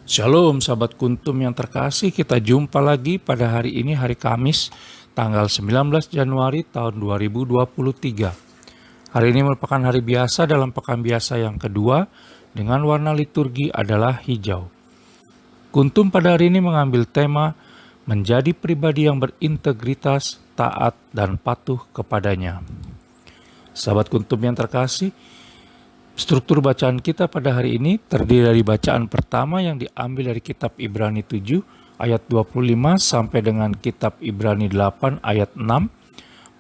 Shalom sahabat kuntum yang terkasih, kita jumpa lagi pada hari ini, hari Kamis tanggal 19 Januari tahun 2023. Hari ini merupakan hari biasa dalam pekan biasa yang kedua dengan warna liturgi adalah hijau. Kuntum pada hari ini mengambil tema menjadi pribadi yang berintegritas, taat, dan patuh kepadanya. Sahabat kuntum yang terkasih, struktur bacaan kita pada hari ini terdiri dari bacaan pertama yang diambil dari kitab Ibrani 7 ayat 25 sampai dengan kitab Ibrani 8 ayat 6.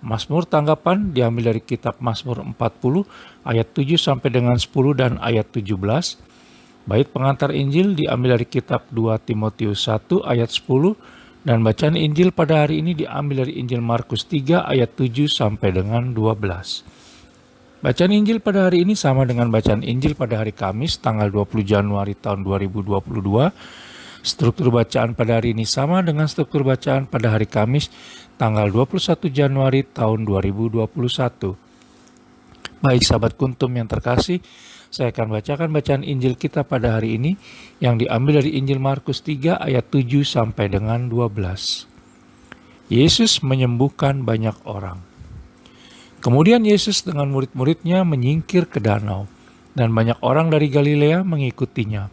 Mazmur tanggapan diambil dari kitab Mazmur 40 ayat 7 sampai dengan 10 dan ayat 17. Bait pengantar Injil diambil dari kitab 2 Timotius 1 ayat 10 dan bacaan Injil pada hari ini diambil dari Injil Markus 3 ayat 7 sampai dengan 12. Bacaan Injil pada hari ini sama dengan bacaan Injil pada hari Kamis tanggal 20 Januari tahun 2022. Struktur bacaan pada hari ini sama dengan struktur bacaan pada hari Kamis tanggal 21 Januari tahun 2021. Baik sahabat kuntum yang terkasih, saya akan bacakan bacaan Injil kita pada hari ini yang diambil dari Injil Markus 3 ayat 7 sampai dengan 12. Yesus menyembuhkan banyak orang. Kemudian Yesus dengan murid-muridnya menyingkir ke danau, dan banyak orang dari Galilea mengikutinya.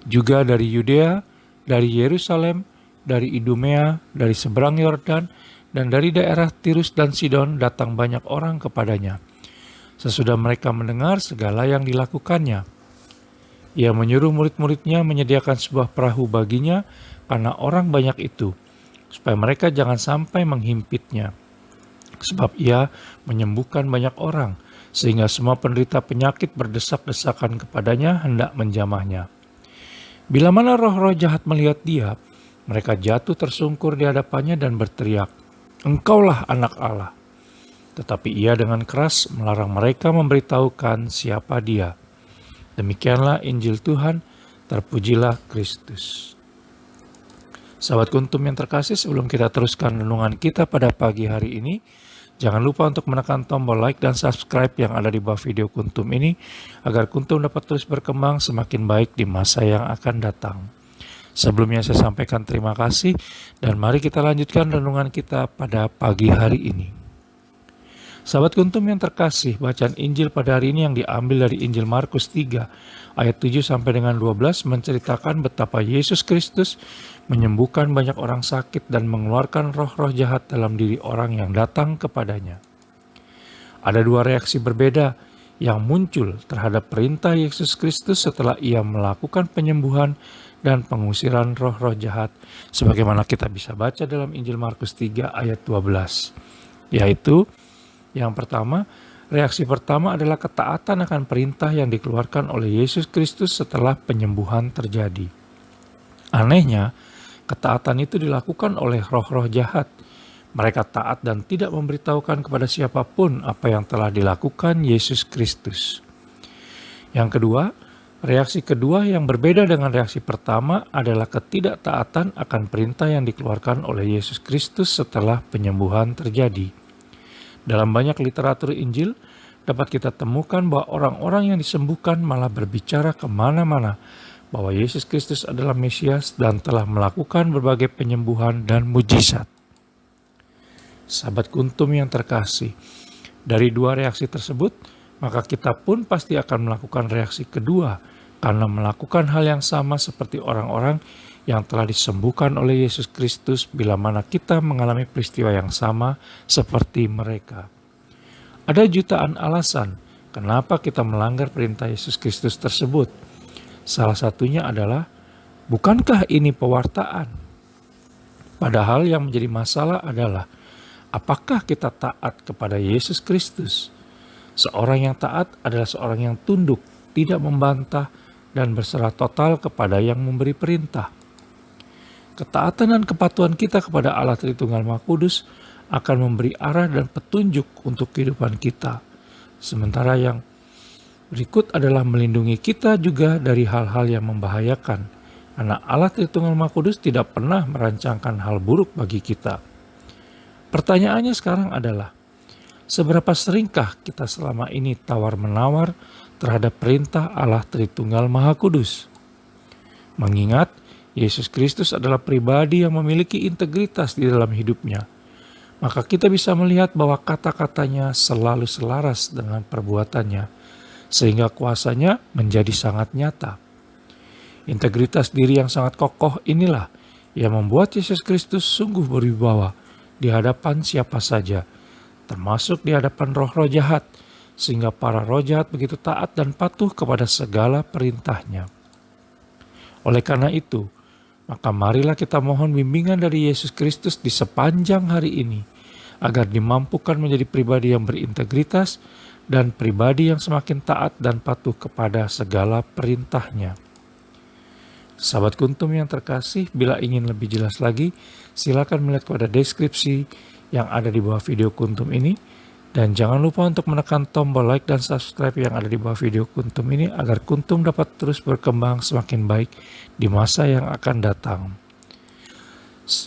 Juga dari Yudea, dari Yerusalem, dari Idumea, dari seberang Yordan, dan dari daerah Tirus dan Sidon datang banyak orang kepadanya. Sesudah mereka mendengar segala yang dilakukannya, Ia menyuruh murid-muridnya menyediakan sebuah perahu baginya karena orang banyak itu, supaya mereka jangan sampai menghimpitnya. Sebab ia menyembuhkan banyak orang, sehingga semua penderita penyakit berdesak-desakan kepadanya hendak menjamahnya. Bila mana roh-roh jahat melihat dia, mereka jatuh tersungkur di hadapannya dan berteriak, "Engkaulah anak Allah." Tetapi ia dengan keras melarang mereka memberitahukan siapa dia. Demikianlah Injil Tuhan, terpujilah Kristus. Sahabat kuntum yang terkasih, sebelum kita teruskan renungan kita pada pagi hari ini, jangan lupa untuk menekan tombol like dan subscribe yang ada di bawah video kuntum ini, agar kuntum dapat terus berkembang semakin baik di masa yang akan datang. Sebelumnya saya sampaikan terima kasih, dan mari kita lanjutkan renungan kita pada pagi hari ini. Sahabat kuntum yang terkasih, bacaan Injil pada hari ini yang diambil dari Injil Markus 3 ayat 7 sampai dengan 12 menceritakan betapa Yesus Kristus menyembuhkan banyak orang sakit dan mengeluarkan roh-roh jahat dalam diri orang yang datang kepadanya. Ada dua reaksi berbeda yang muncul terhadap perintah Yesus Kristus setelah ia melakukan penyembuhan dan pengusiran roh-roh jahat, sebagaimana kita bisa baca dalam Injil Markus 3 ayat 12, yaitu yang pertama, reaksi pertama adalah ketaatan akan perintah yang dikeluarkan oleh Yesus Kristus setelah penyembuhan terjadi. Anehnya, ketaatan itu dilakukan oleh roh-roh jahat. Mereka taat dan tidak memberitahukan kepada siapapun apa yang telah dilakukan Yesus Kristus. Yang kedua, reaksi kedua yang berbeda dengan reaksi pertama adalah ketidaktaatan akan perintah yang dikeluarkan oleh Yesus Kristus setelah penyembuhan terjadi. Dalam banyak literatur Injil, dapat kita temukan bahwa orang-orang yang disembuhkan malah berbicara kemana-mana bahwa Yesus Kristus adalah Mesias dan telah melakukan berbagai penyembuhan dan mujizat. Sahabat kuntum yang terkasih, dari dua reaksi tersebut, maka kita pun pasti akan melakukan reaksi kedua karena melakukan hal yang sama seperti orang-orang yang telah disembuhkan oleh Yesus Kristus bila mana kita mengalami peristiwa yang sama seperti mereka. Ada jutaan alasan kenapa kita melanggar perintah Yesus Kristus tersebut. Salah satunya adalah, bukankah ini pewartaan? Padahal yang menjadi masalah adalah, apakah kita taat kepada Yesus Kristus? Seorang yang taat adalah seorang yang tunduk, tidak membantah, dan berserah total kepada yang memberi perintah. Ketaatan dan kepatuhan kita kepada Allah Tritunggal Maha Kudus akan memberi arah dan petunjuk untuk kehidupan kita. Sementara yang berikut adalah melindungi kita juga dari hal-hal yang membahayakan. Karena Allah Tritunggal Maha Kudus tidak pernah merancangkan hal buruk bagi kita. Pertanyaannya sekarang adalah, seberapa seringkah kita selama ini tawar-menawar terhadap perintah Allah Tritunggal Maha Kudus? Mengingat Yesus Kristus adalah pribadi yang memiliki integritas di dalam hidupnya, maka kita bisa melihat bahwa kata-katanya selalu selaras dengan perbuatannya, sehingga kuasanya menjadi sangat nyata. Integritas diri yang sangat kokoh inilah yang membuat Yesus Kristus sungguh berwibawa di hadapan siapa saja, termasuk di hadapan roh-roh jahat, sehingga para roh jahat begitu taat dan patuh kepada segala perintahnya. Oleh karena itu, maka marilah kita mohon bimbingan dari Yesus Kristus di sepanjang hari ini, agar dimampukan menjadi pribadi yang berintegritas dan pribadi yang semakin taat dan patuh kepada segala perintahnya. Sahabat Kuntum yang terkasih, bila ingin lebih jelas lagi, silakan melihat kepada deskripsi yang ada di bawah video Kuntum ini. Dan jangan lupa untuk menekan tombol like dan subscribe yang ada di bawah video Kuntum ini agar Kuntum dapat terus berkembang semakin baik di masa yang akan datang.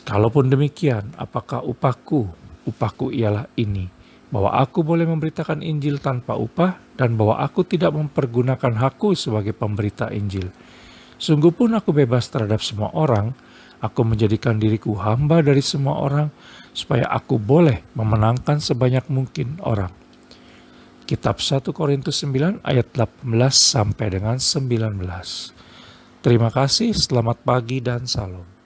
Kalaupun demikian, apakah upahku? Upahku ialah ini, bahwa aku boleh memberitakan Injil tanpa upah dan bahwa aku tidak mempergunakan hakku sebagai pemberita Injil. Sungguh pun aku bebas terhadap semua orang, aku menjadikan diriku hamba dari semua orang, supaya aku boleh memenangkan sebanyak mungkin orang. Kitab 1 Korintus 9 ayat 18 sampai dengan 19. Terima kasih, selamat pagi dan salam.